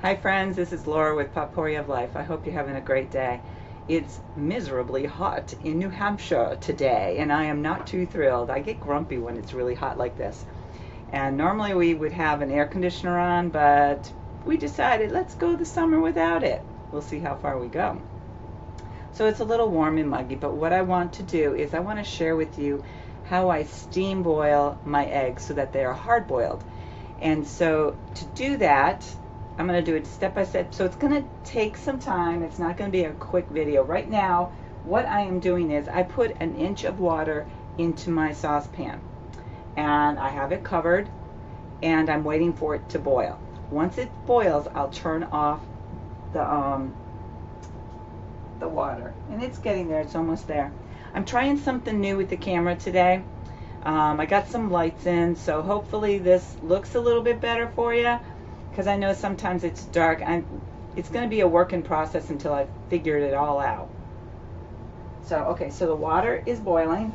Hi friends, this is Laura with Potpourri of Life. I hope you're having a great day. It's miserably hot in New Hampshire today, and I am not too thrilled. I get grumpy when it's really hot like this. And normally we would have an air conditioner on, but we decided let's go the summer without it. We'll see how far we go. So it's a little warm and muggy, but what I want to do is I want to share with you how I steam boil my eggs so that they are hard boiled. And so to do that, I'm going to do it step by step. So it's going to take some time. It's not going to be a quick video. Right now, what I am doing is I put an inch of water into my saucepan. And I have it covered, and I'm waiting for it to boil. Once it boils, I'll turn off the water. And it's getting there. It's almost there. I'm trying something new with the camera today. I got some lights in, so hopefully this looks a little bit better for you, because I know sometimes it's dark. It's going to be a work in process until I've figured it all out. So, okay, so the water is boiling.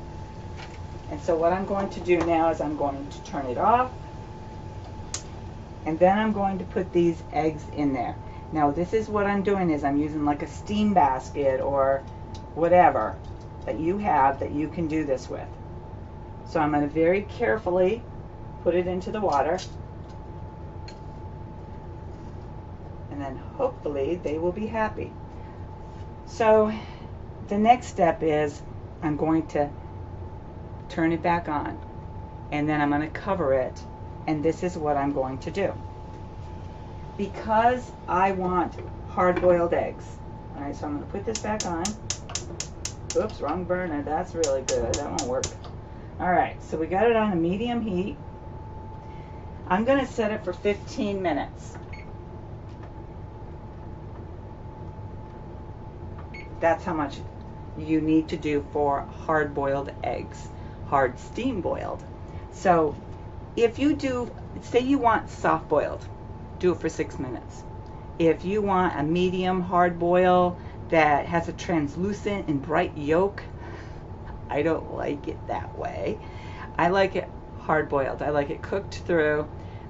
And so what I'm going to do now is I'm going to turn it off. And then I'm going to put these eggs in there. Now this is what I'm doing is I'm using like a steam basket or whatever that you have that you can do this with. So I'm going to very carefully put it into the water. And then hopefully they will be happy. So the next step is I'm going to turn it back on, and then I'm going to cover it, and this is what I'm going to do. Because I want hard-boiled eggs. Alright, so I'm going to put this back on. Oops, wrong burner. That's really good. That won't work. Alright, so we got it on a medium heat. I'm going to set it for 15 minutes. That's how much you need to do for hard-boiled eggs. Hard steam boiled. So if you do, say you want soft boiled, do it for 6 minutes. If you want a medium hard boil that has a translucent and bright yolk, I don't like it that way. I like it hard boiled. I like it cooked through.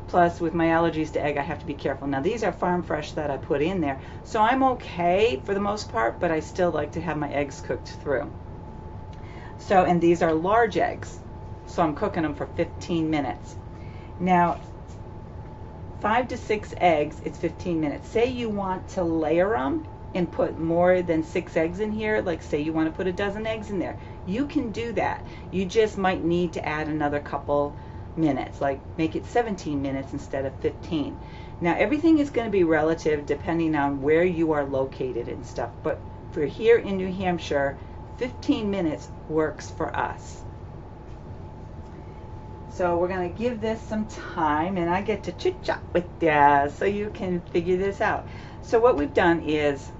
Plus, with my allergies to egg, I have to be careful. Now, these are farm fresh that I put in there, so I'm okay for the most part, but I still like to have my eggs cooked through. So, and these are large eggs, so I'm cooking them for 15 minutes. Now, 5 to 6 eggs, it's 15 minutes. Say you want to layer them and put more than 6 eggs in here, like say you want to put a dozen eggs in there, you can do that. You just might need to add another couple minutes, like make it 17 minutes instead of 15. Now everything is going to be relative depending on where you are located and stuff, but for here in New Hampshire, 15 minutes works for us. So we're going to give this some time, and I get to chit-chat with you so you can figure this out. So what we've done is,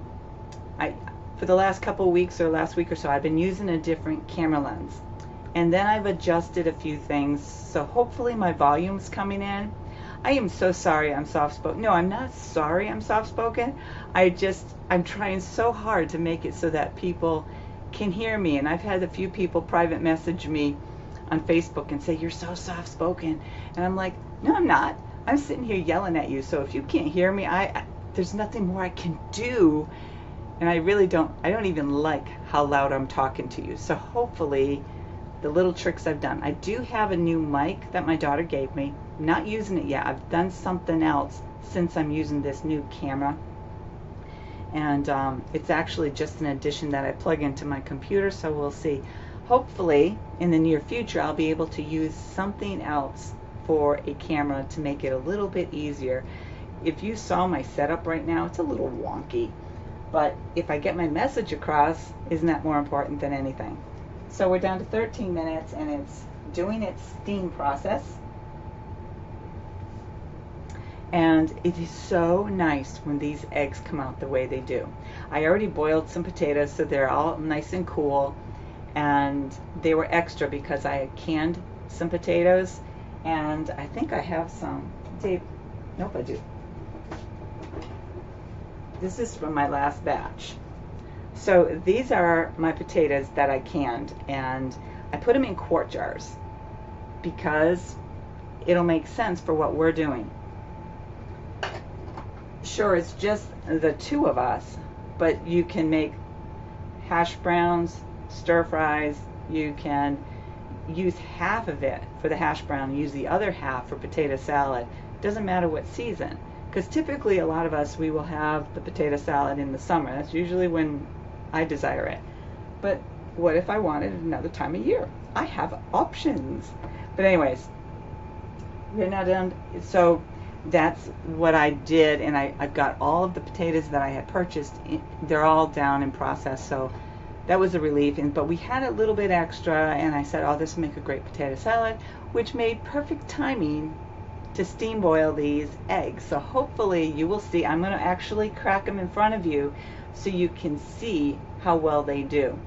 for the last couple of weeks or last week or so, I've been using a different camera lens. And then I've adjusted a few things, so hopefully my volume's coming in. I am so sorry I'm soft-spoken. No, I'm not sorry I'm soft-spoken. I'm trying so hard to make it so that people can hear me. And I've had a few people private message me on Facebook and say, you're so soft-spoken. And I'm like, no, I'm not. I'm sitting here yelling at you, so if you can't hear me, there's nothing more I can do. And I don't even like how loud I'm talking to you. So hopefully the little tricks I've done. I do have a new mic that my daughter gave me. I'm not using it yet. I've done something else since I'm using this new camera. And it's actually just an addition that I plug into my computer, so we'll see. Hopefully, in the near future, I'll be able to use something else for a camera to make it a little bit easier. If you saw my setup right now, it's a little wonky. But if I get my message across, isn't that more important than anything? So we're down to 13 minutes, and it's doing its steam process. And it is so nice when these eggs come out the way they do. I already boiled some potatoes, so they're all nice and cool. And they were extra because I had canned some potatoes. And I think I have some. Dave, nope, I do. This is from my last batch. So these are my potatoes that I canned, and I put them in quart jars because it'll make sense for what we're doing. sure, it's just the two of us, but you can make hash browns, stir fries. You can use half of it for the hash brown, use the other half for potato salad. Doesn't matter what season, because typically a lot of us, we will have the potato salad in the summer. That's usually when I desire it. But what if I wanted it another time of year? I have options. But anyways, we're not done. So that's what I did, and I've got all of the potatoes that I had purchased. They're all down in process, so that was a relief. But we had a little bit extra, and I said, oh, this will make a great potato salad, which made perfect timing to steam boil these eggs. So hopefully you will see. I'm going to actually crack them in front of you so you can see how well they do.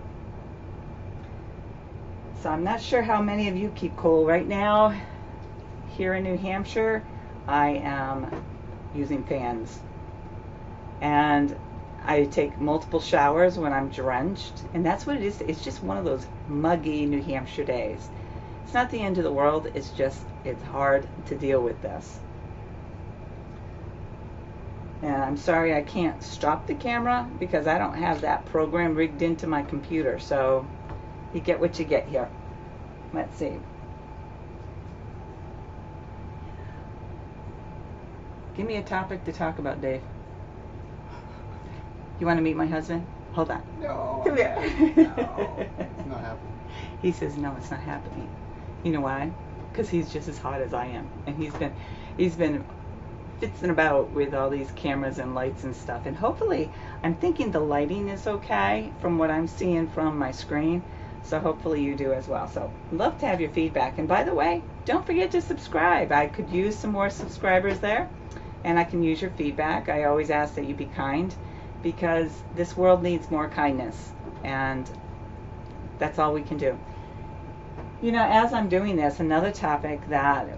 So I'm not sure how many of you keep cool. Right now, here in New Hampshire, I am using fans. And I take multiple showers when I'm drenched. And that's what it is. It's just one of those muggy New Hampshire days. It's not the end of the world. It's just, it's hard to deal with this. And I'm sorry I can't stop the camera because I don't have that program rigged into my computer. So you get what you get here. Let's see. Give me a topic to talk about, Dave. You want to meet my husband? Hold on. No. Come here. No. It's not happening. He says, no, it's not happening. You know why? Because he's just as hot as I am. And he's been fitzing about with all these cameras and lights and stuff. And hopefully, I'm thinking the lighting is okay from what I'm seeing from my screen. So hopefully you do as well. So love to have your feedback. And by the way, don't forget to subscribe. I could use some more subscribers there. And I can use your feedback. I always ask that you be kind, because this world needs more kindness. And that's all we can do. You know, as I'm doing this, another topic that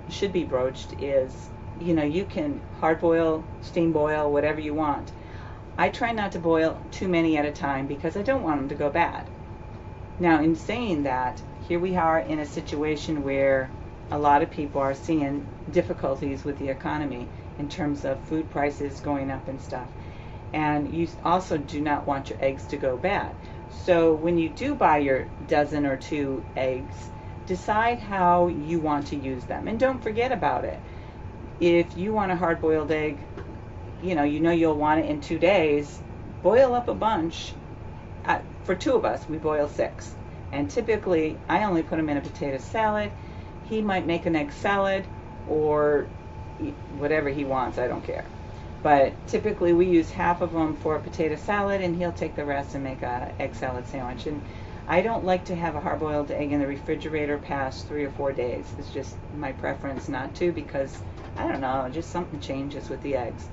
should be broached is, you know, you can hard boil, steam boil, whatever you want. I try not to boil too many at a time because I don't want them to go bad. Now, in saying that, here we are in a situation where a lot of people are seeing difficulties with the economy in terms of food prices going up and stuff. And you also do not want your eggs to go bad. So when you do buy your dozen or two eggs, decide how you want to use them. And don't forget about it. If you want a hard-boiled egg, you know you'll want it in 2 days, boil up a bunch. For two of us, we boil 6. And typically, I only put them in a potato salad. He might make an egg salad or whatever he wants, I don't care. But typically we use half of them for a potato salad, and he'll take the rest and make an egg salad sandwich. And I don't like to have a hard-boiled egg in the refrigerator past 3 or 4 days. It's just my preference not to, because, I don't know, just something changes with the eggs.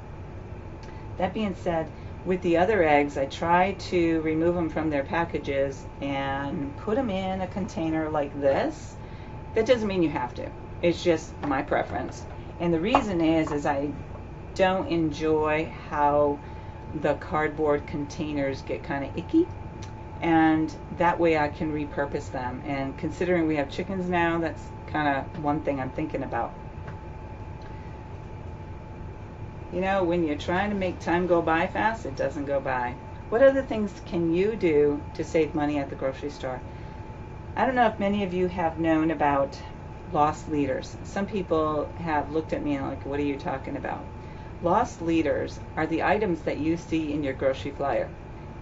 That being said, with the other eggs, I try to remove them from their packages and put them in a container like this. That doesn't mean you have to. It's just my preference. And the reason is I don't enjoy how the cardboard containers get kind of icky, and that way I can repurpose them. And considering we have chickens now, that's kind of one thing I'm thinking about. You know, when you're trying to make time go by fast, it doesn't go by. What other things can you do to save money at the grocery store? I don't know if many of you have known about lost leaders. Some people have looked at me and like, what are you talking about? Lost leaders are the items that you see in your grocery flyer.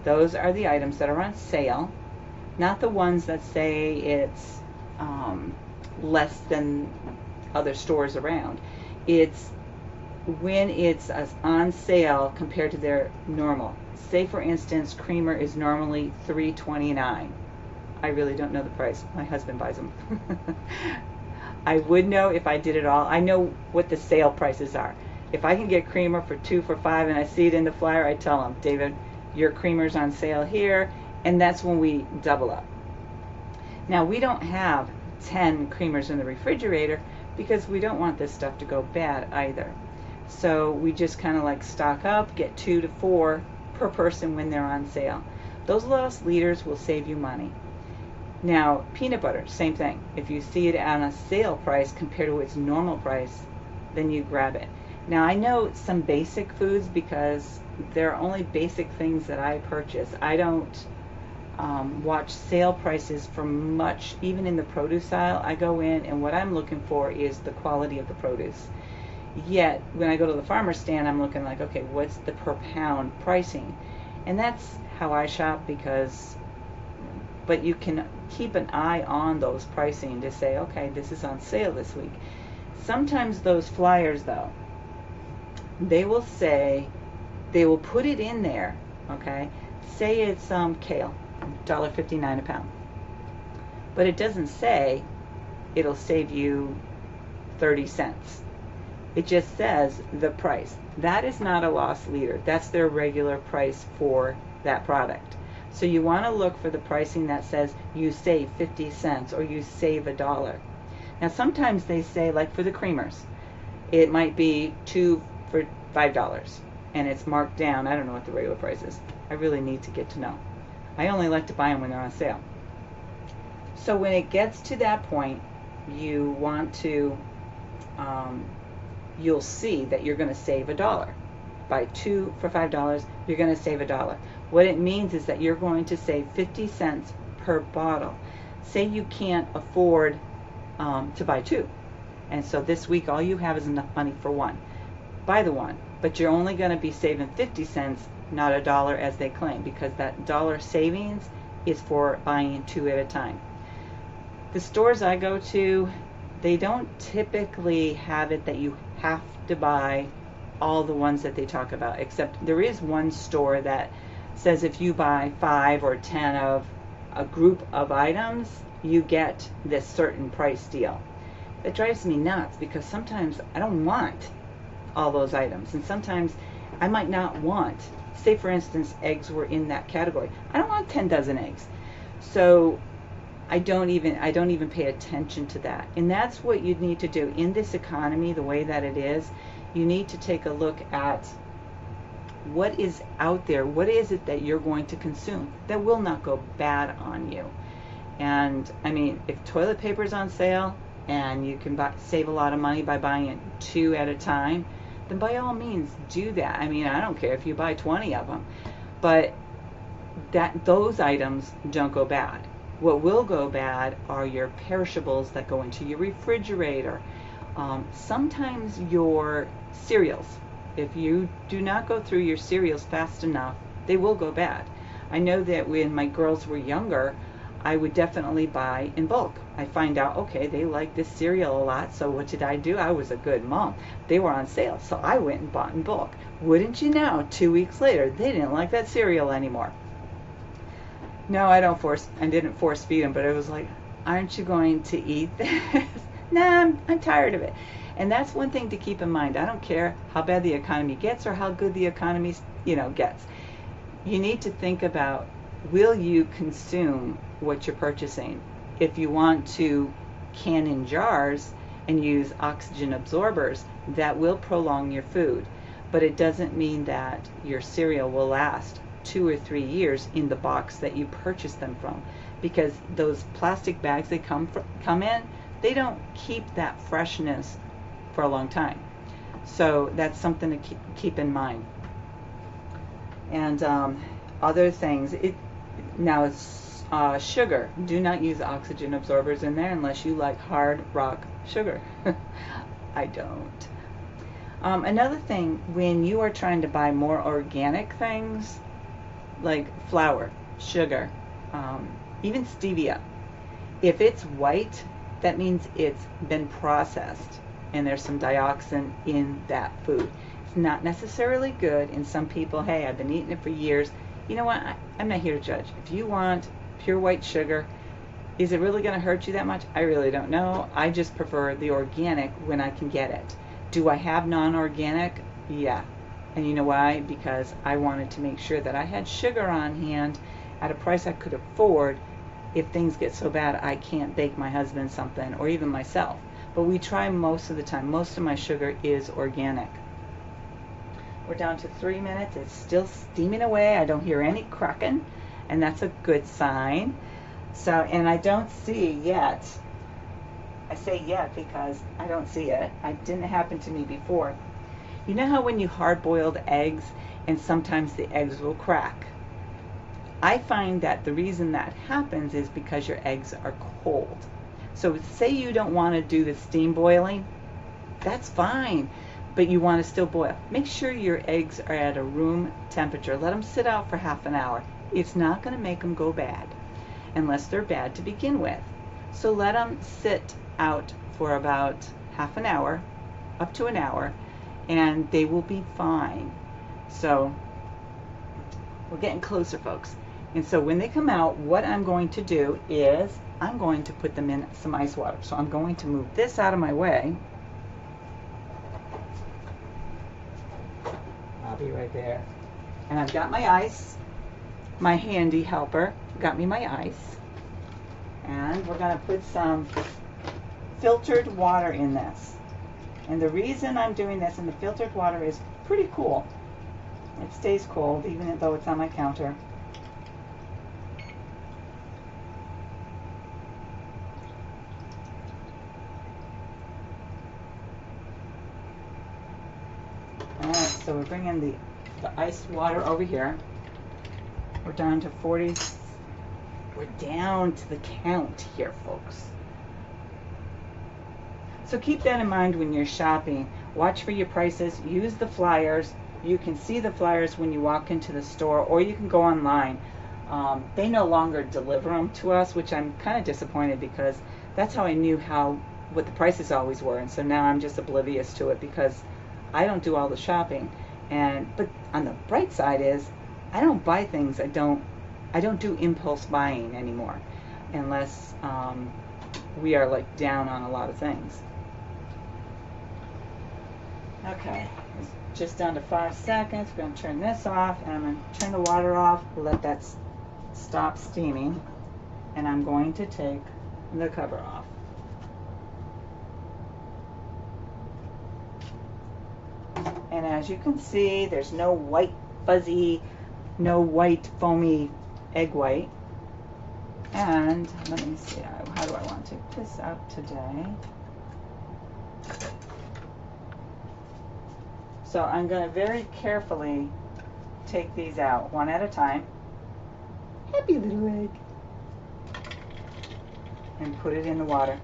Those are the items that are on sale, not the ones that say it's less than other stores around. It's when it's on sale compared to their normal. Say for instance, creamer is normally $3.29. I really don't know the price. My husband buys them. I would know if I did it all. I know what the sale prices are. If I can get creamer for 2 for $5 and I see it in the flyer, I tell them, David, your creamer's on sale here, and that's when we double up. Now, we don't have 10 creamers in the refrigerator because we don't want this stuff to go bad either. So we just kind of like stock up, get 2 to 4 per person when they're on sale. Those lost leaders will save you money. Now, peanut butter, same thing. If you see it on a sale price compared to its normal price, then you grab it. Now I know some basic foods because they're only basic things that I purchase. I don't watch sale prices for much, even in the produce aisle. I go in and what I'm looking for is the quality of the produce. Yet when I go to the farmer's stand, I'm looking like, okay, what's the per pound pricing? And that's how I shop but you can keep an eye on those pricing to say, okay, this is on sale this week. Sometimes those flyers though, they will put it in there, okay? Say it's kale, $1.59 a pound. But it doesn't say it'll save you 30 cents. It just says the price. That is not a loss leader. That's their regular price for that product. So you want to look for the pricing that says you save 50 cents or you save $1. Now sometimes they say, like for the creamers, it might be 2 for $5 and it's marked down. I don't know what the regular price is. I really need to get to know. I only like to buy them when they're on sale. So when it gets to that point, you want to you'll see that you're going to save $1. Buy 2 for $5, you're going to save $1. What it means is that you're going to save 50 cents per bottle. Say you can't afford to buy 2, and so this week all you have is enough money for 1. Buy the 1, but you're only going to be saving 50 cents, not $1 as they claim, because that dollar savings is for buying 2 at a time. The stores I go to, they don't typically have it that you have to buy all the ones that they talk about, except there is one store that says if you buy 5 or 10 of a group of items, you get this certain price deal. It drives me nuts because sometimes I don't want all those items, and sometimes I might not want, say for instance eggs were in that category, I don't want 10 dozen eggs, so I don't even pay attention to that. And that's what you need to do in this economy, the way that it is. You need to take a look at what is out there. What is it that you're going to consume that will not go bad on you? And I mean, if toilet paper is on sale and you can save a lot of money by buying it 2 at a time, then by all means do that. I mean, I don't care if you buy 20 of them, but those items don't go bad. What will go bad are your perishables that go into your refrigerator. Sometimes your cereals, if you do not go through your cereals fast enough, they will go bad. I know that when my girls were younger, I would definitely buy in bulk. I find out, okay, they like this cereal a lot, so what did I do? I was a good mom. They were on sale, so I went and bought in bulk. Wouldn't you know, 2 weeks later, they didn't like that cereal anymore. No, I didn't force feed them, but it was like, aren't you going to eat this? Nah, I'm tired of it. And that's one thing to keep in mind. I don't care how bad the economy gets or how good the economy, gets. You need to think about, will you consume what you're purchasing? If you want to can in jars and use oxygen absorbers, that will prolong your food. But it doesn't mean that your cereal will last 2 or 3 years in the box that you purchased them from, because those plastic bags they come in, they don't keep that freshness for a long time. So that's something to keep in mind. And other things, sugar. Do not use oxygen absorbers in there unless you like hard rock sugar. I don't. Another thing, when you are trying to buy more organic things, like flour, sugar, even stevia, if it's white, that means it's been processed and there's some dioxin in that food. It's not necessarily good, and some people, hey, I've been eating it for years. You know what? I'm not here to judge. If you want pure white sugar, is it really going to hurt you that much? I really don't know. I just prefer the organic when I can get it. Do I have non-organic? Yeah. And you know why? Because I wanted to make sure that I had sugar on hand at a price I could afford if things get so bad I can't bake my husband something, or even myself. But we try most of the time. Most of my sugar is organic. We're down to 3 minutes. It's still steaming away. I don't hear any cracking, and that's a good sign. So, and I don't see yet. I say yet because I don't see it. It didn't happen to me before. You know how when you hard-boiled eggs and sometimes the eggs will crack? I find that the reason that happens is because your eggs are cold. So say you don't want to do the steam boiling, that's fine, but you want to still boil. Make sure your eggs are at a room temperature. Let them sit out for half an hour. It's not going to make them go bad unless they're bad to begin with. So let them sit out for about half an hour, up to an hour, and they will be fine. So we're getting closer, folks. And so when they come out, what I'm going to do is I'm going to put them in some ice water. So I'm going to move this out of my way. I'll be right there. And I've got my ice. My handy helper got me my ice. And we're going to put some filtered water in this. And the reason I'm doing this in the filtered water is pretty cool. It stays cold even though it's on my counter. Alright, so we're bringing the iced water over here. We're down to 40. We're down to the count here, folks. So keep that in mind when you're shopping. Watch for your prices. Use the flyers. You can see the flyers when you walk into the store, or you can go online. They no longer deliver them to us, which I'm kind of disappointed because that's how I knew what the prices always were. And so now I'm just oblivious to it because I don't do all the shopping. But on the bright side is I don't buy things. I don't do impulse buying anymore unless we are like down on a lot of things. Okay, it's just down to 5 seconds. We're going to turn this off, and I'm going to turn the water off, let that stop steaming, and I'm going to take the cover off. And as you can see, there's no white fuzzy, no white foamy egg white. And let me see, how do I want to take this out today? So I'm going to very carefully take these out one at a time. Happy little egg. And put it in the water.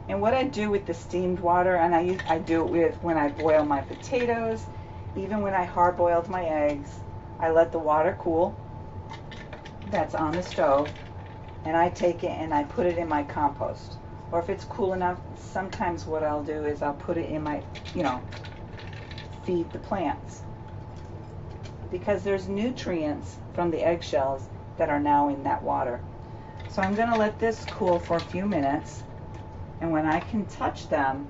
And what I do with the steamed water, and I do it with when I boil my potatoes, even when I hard boiled my eggs, I let the water cool. That's on the stove. And I take it and I put it in my compost. Or if it's cool enough, sometimes what I'll do is I'll put it in my, feed the plants. Because there's nutrients from the eggshells that are now in that water. So I'm going to let this cool for a few minutes. And when I can touch them,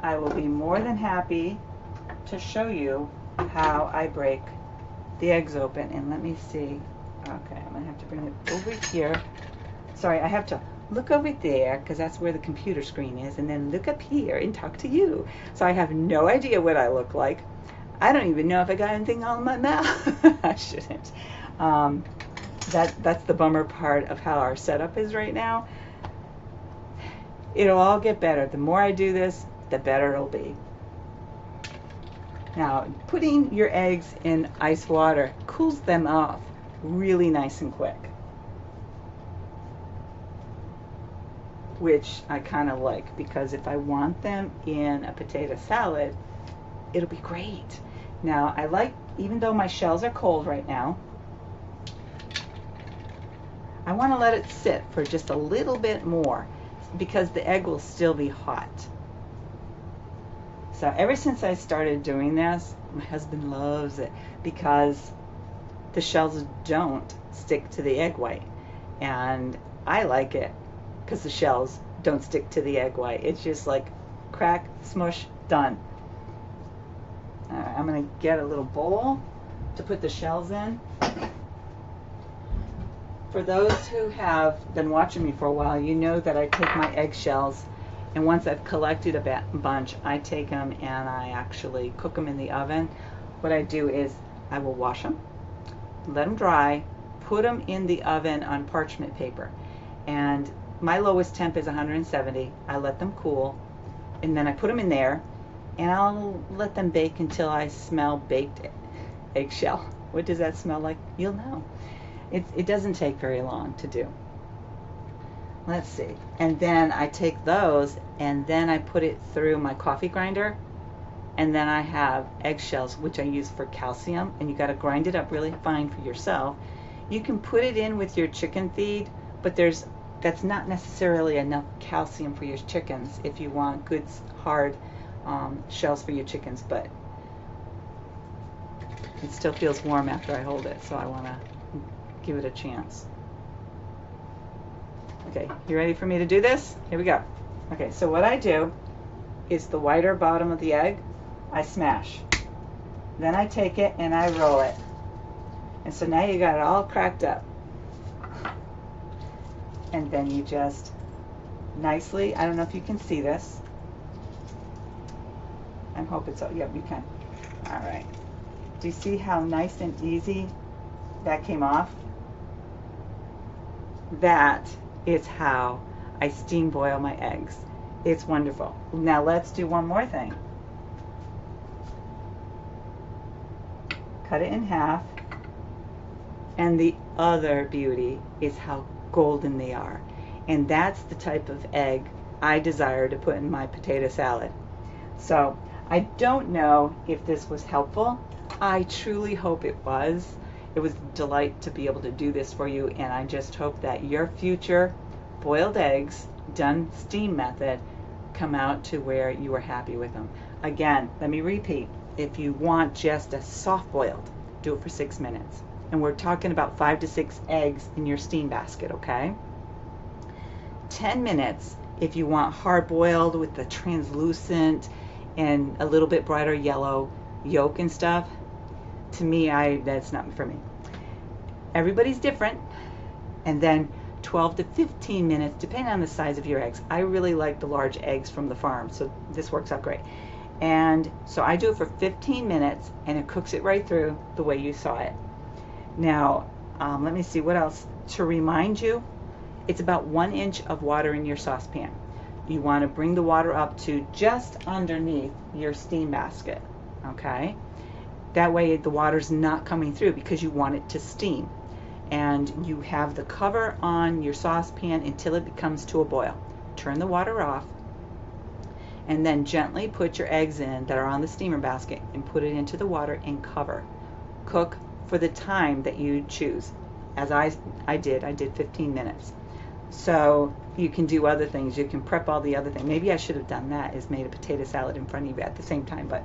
I will be more than happy to show you how I break the eggs open. And let me see. Okay, I'm going to have to bring it over here. Sorry, I have to look over there because that's where the computer screen is, and then look up here and talk to you. So I have no idea what I look like. I don't even know if I got anything on my mouth. I shouldn't. That's the bummer part of how our setup is right now. It'll all get better. The more I do this, the better it'll be. Now, putting your eggs in ice water cools them off really nice and quick, which I kind of like, because if I want them in a potato salad, it'll be great. Now, I like, even though my shells are cold right now, I want to let it sit for just a little bit more because the egg will still be hot. So ever since I started doing this, my husband loves it because the shells don't stick to the egg white. And I like it because the shells don't stick to the egg white. It's just like crack, smush, done. I'm going to get a little bowl to put the shells in. For those who have been watching me for a while, you know that I take my eggshells, and once I've collected a bunch, I take them and I actually cook them in the oven. What I do is I will wash them, let them dry, put them in the oven on parchment paper, and my lowest temp is 170. I let them cool, and then I put them in there, and I'll let them bake until I smell baked eggshell. What does that smell like? You'll know. It doesn't take very long to do. Let's see. And then I take those and then I put it through my coffee grinder, and then I have eggshells, which I use for calcium, and you got to grind it up really fine for yourself. You can put it in with your chicken feed, but that's not necessarily enough calcium for your chickens if you want good hard shells for your chickens, but it still feels warm after I hold it, so I want to give it a chance. Okay, you ready for me to do this? Here we go. Okay, so what I do is the whiter bottom of the egg, I smash. Then I take it and I roll it. And so now you got it all cracked up. And then you just nicely, I don't know if you can see this. I hope it's, yep, you can. All right. Do you see how nice and easy that came off? That is how I steam boil my eggs. It's wonderful. Now let's do one more thing. Cut it in half. And the other beauty is how golden they are. And that's the type of egg I desire to put in my potato salad. So I don't know if this was helpful. I truly hope it was. It was a delight to be able to do this for you, and I just hope that your future boiled eggs, done steam method, come out to where you are happy with them. Again, let me repeat. If you want just a soft boiled, do it for 6 minutes. And we're talking about 5 to 6 eggs in your steam basket, okay? 10 minutes if you want hard boiled with the translucent and a little bit brighter yellow yolk and stuff. To me, that's not for me. Everybody's different. And then 12 to 15 minutes, depending on the size of your eggs. I really like the large eggs from the farm, so this works out great. And so I do it for 15 minutes, and it cooks it right through the way you saw it. Now, let me see what else. To remind you, it's about 1 inch of water in your saucepan. You want to bring the water up to just underneath your steam basket, okay? That way the water's not coming through because you want it to steam. And you have the cover on your saucepan until it comes to a boil. Turn the water off, and then gently put your eggs in that are on the steamer basket and put it into the water and cover. Cook for the time that you choose. As I did 15 minutes. So you can do other things. You can prep all the other things. Maybe I should have done that, is made a potato salad in front of you at the same time, but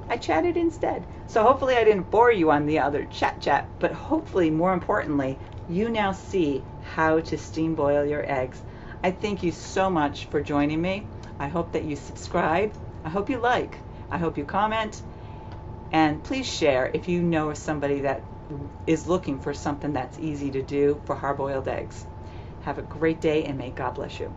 I chatted instead. So hopefully I didn't bore you on the other chat, but hopefully, more importantly, you now see how to steam boil your eggs. I thank you so much for joining me. I hope that you subscribe. I hope you like. I hope you comment. And please share if you know somebody that is looking for something that's easy to do for hard-boiled eggs. Have a great day, and may God bless you.